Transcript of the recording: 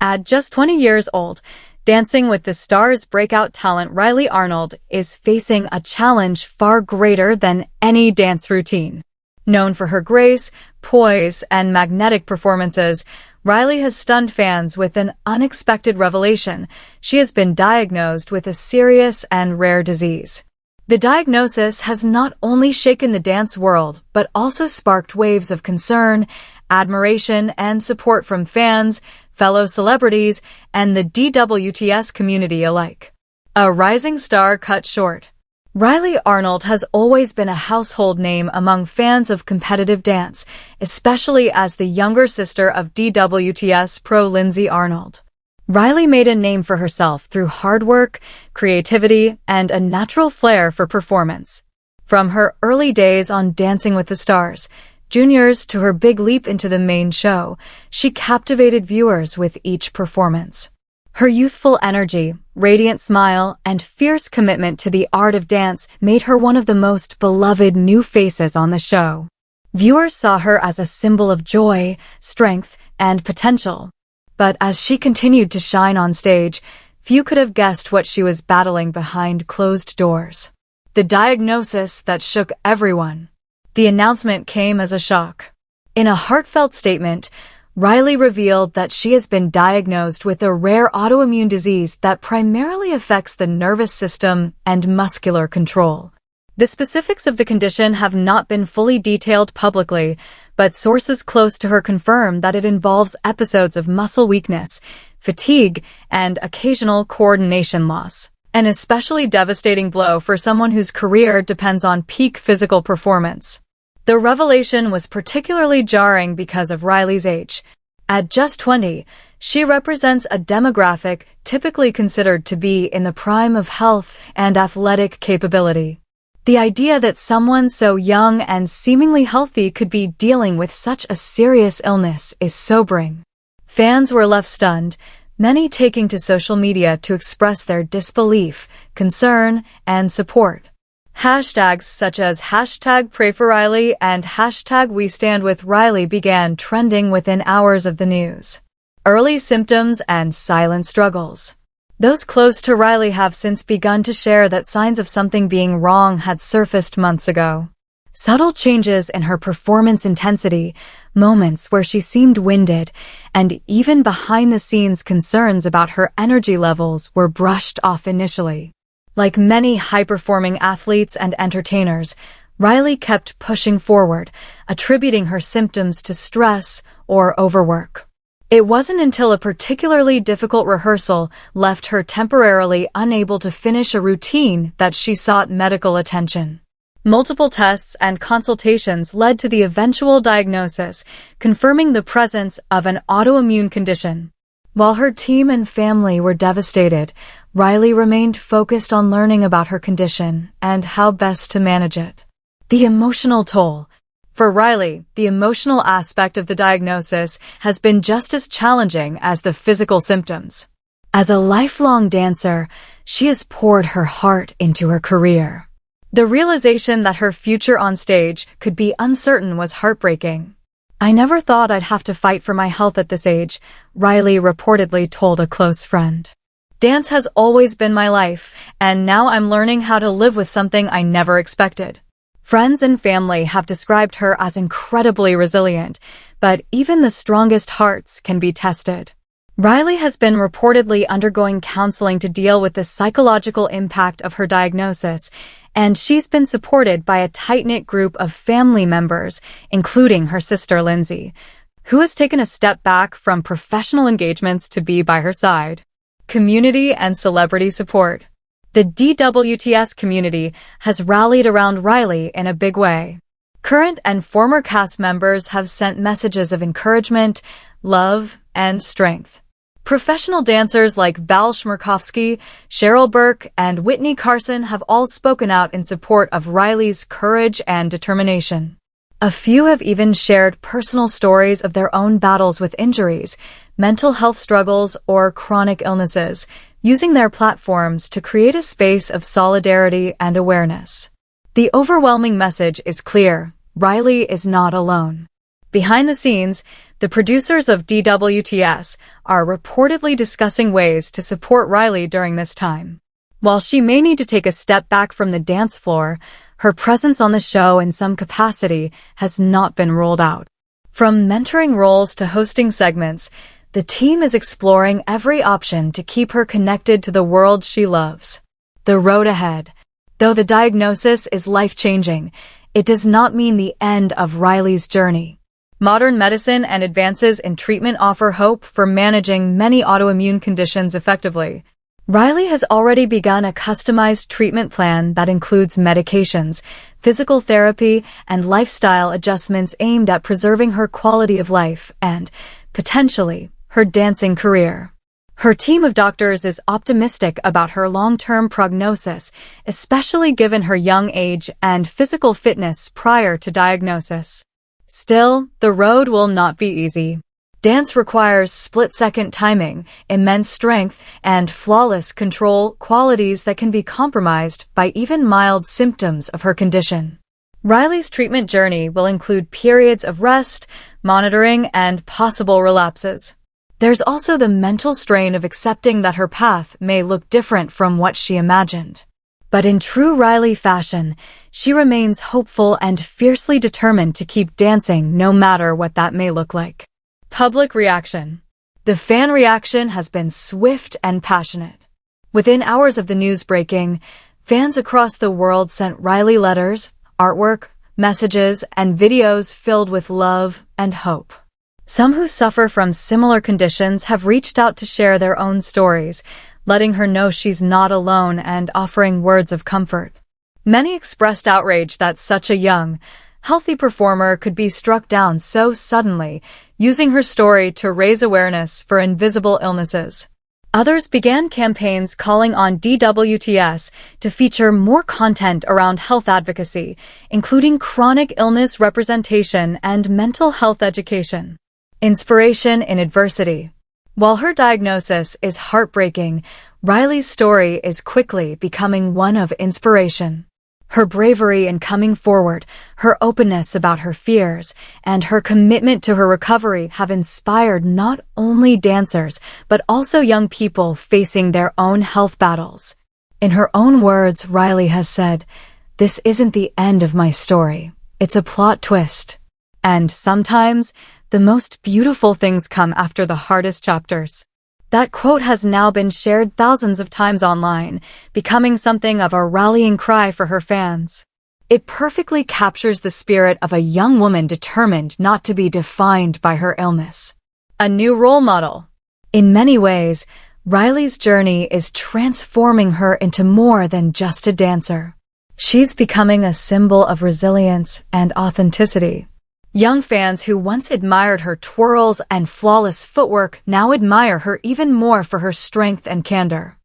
At just 20 years old, Dancing with the Stars breakout talent Rylee Arnold is facing a challenge far greater than any dance routine. Known for her grace, poise, and magnetic performances, Rylee has stunned fans with an unexpected revelation. She has been diagnosed with a serious and rare disease. The diagnosis has not only shaken the dance world, but also sparked waves of concern, admiration, and support from fans, fellow celebrities, and the DWTS community alike. A rising star cut short. Rylee Arnold has always been a household name among fans of competitive dance, especially as the younger sister of DWTS pro Lindsay Arnold. Rylee made a name for herself through hard work, creativity, and a natural flair for performance. From her early days on Dancing with the Stars, Juniors to her big leap into the main show, she captivated viewers with each performance. Her youthful energy, radiant smile, and fierce commitment to the art of dance made her one of the most beloved new faces on the show. Viewers saw her as a symbol of joy, strength, and potential. But as she continued to shine on stage, few could have guessed what she was battling behind closed doors. The diagnosis that shook everyone. The announcement came as a shock. In a heartfelt statement, Rylee revealed that she has been diagnosed with a rare autoimmune disease that primarily affects the nervous system and muscular control. The specifics of the condition have not been fully detailed publicly, but sources close to her confirm that it involves episodes of muscle weakness, fatigue, and occasional coordination loss. An especially devastating blow for someone whose career depends on peak physical performance. The revelation was particularly jarring because of Rylee's age. At just 20, she represents a demographic typically considered to be in the prime of health and athletic capability. The idea that someone so young and seemingly healthy could be dealing with such a serious illness is sobering. Fans were left stunned, many taking to social media to express their disbelief, concern, and support. Hashtags such as #PrayForRylee and #WeStandWithRylee began trending within hours of the news. Early symptoms and silent struggles. Those close to Rylee have since begun to share that signs of something being wrong had surfaced months ago. Subtle changes in her performance intensity, moments where she seemed winded, and even behind-the-scenes concerns about her energy levels were brushed off initially. Like many high-performing athletes and entertainers, Rylee kept pushing forward, attributing her symptoms to stress or overwork. It wasn't until a particularly difficult rehearsal left her temporarily unable to finish a routine that she sought medical attention. Multiple tests and consultations led to the eventual diagnosis, confirming the presence of an autoimmune condition. While her team and family were devastated, Rylee remained focused on learning about her condition and how best to manage it. The emotional toll. For Rylee, the emotional aspect of the diagnosis has been just as challenging as the physical symptoms. As a lifelong dancer, she has poured her heart into her career. The realization that her future on stage could be uncertain was heartbreaking. "I never thought I'd have to fight for my health at this age," Rylee reportedly told a close friend. "Dance has always been my life, and now I'm learning how to live with something I never expected." Friends and family have described her as incredibly resilient, but even the strongest hearts can be tested. Rylee has been reportedly undergoing counseling to deal with the psychological impact of her diagnosis, and she's been supported by a tight-knit group of family members, including her sister Lindsay, who has taken a step back from professional engagements to be by her side. Community and celebrity support. The DWTS community has rallied around Rylee in a big way. Current and former cast members have sent messages of encouragement, love, and strength. Professional dancers like Val Schmerkowski, Cheryl Burke, and Whitney Carson have all spoken out in support of Rylee's courage and determination. A few have even shared personal stories of their own battles with injuries, mental health struggles, or chronic illnesses, using their platforms to create a space of solidarity and awareness. The overwhelming message is clear: Rylee is not alone. Behind the scenes, the producers of DWTS are reportedly discussing ways to support Rylee during this time. While she may need to take a step back from the dance floor, her presence on the show in some capacity has not been ruled out. From mentoring roles to hosting segments, the team is exploring every option to keep her connected to the world she loves. The road ahead. Though the diagnosis is life-changing, it does not mean the end of Rylee's journey. Modern medicine and advances in treatment offer hope for managing many autoimmune conditions effectively. Rylee has already begun a customized treatment plan that includes medications, physical therapy, and lifestyle adjustments aimed at preserving her quality of life and, potentially, her dancing career. Her team of doctors is optimistic about her long-term prognosis, especially given her young age and physical fitness prior to diagnosis. Still, the road will not be easy. Dance requires split-second timing, immense strength, and flawless control, qualities that can be compromised by even mild symptoms of her condition. Rylee's treatment journey will include periods of rest, monitoring, and possible relapses. There's also the mental strain of accepting that her path may look different from what she imagined. But in true Rylee fashion, she remains hopeful and fiercely determined to keep dancing no matter what that may look like. Public reaction. The fan reaction has been swift and passionate. Within hours of the news breaking, fans across the world sent Rylee letters, artwork, messages, and videos filled with love and hope. Some who suffer from similar conditions have reached out to share their own stories, letting her know she's not alone and offering words of comfort. Many expressed outrage that such a young, healthy performer could be struck down so suddenly, using her story to raise awareness for invisible illnesses. Others began campaigns calling on DWTS to feature more content around health advocacy, including chronic illness representation and mental health education. Inspiration in adversity. While her diagnosis is heartbreaking, Rylee's story is quickly becoming one of inspiration. Her bravery in coming forward, her openness about her fears, and her commitment to her recovery have inspired not only dancers, but also young people facing their own health battles. In her own words, Rylee has said, "This isn't the end of my story. It's a plot twist." And sometimes, the most beautiful things come after the hardest chapters. That quote has now been shared thousands of times online, becoming something of a rallying cry for her fans. It perfectly captures the spirit of a young woman determined not to be defined by her illness. A new role model. In many ways, Rylee's journey is transforming her into more than just a dancer. She's becoming a symbol of resilience and authenticity. Young fans who once admired her twirls and flawless footwork now admire her even more for her strength and candor.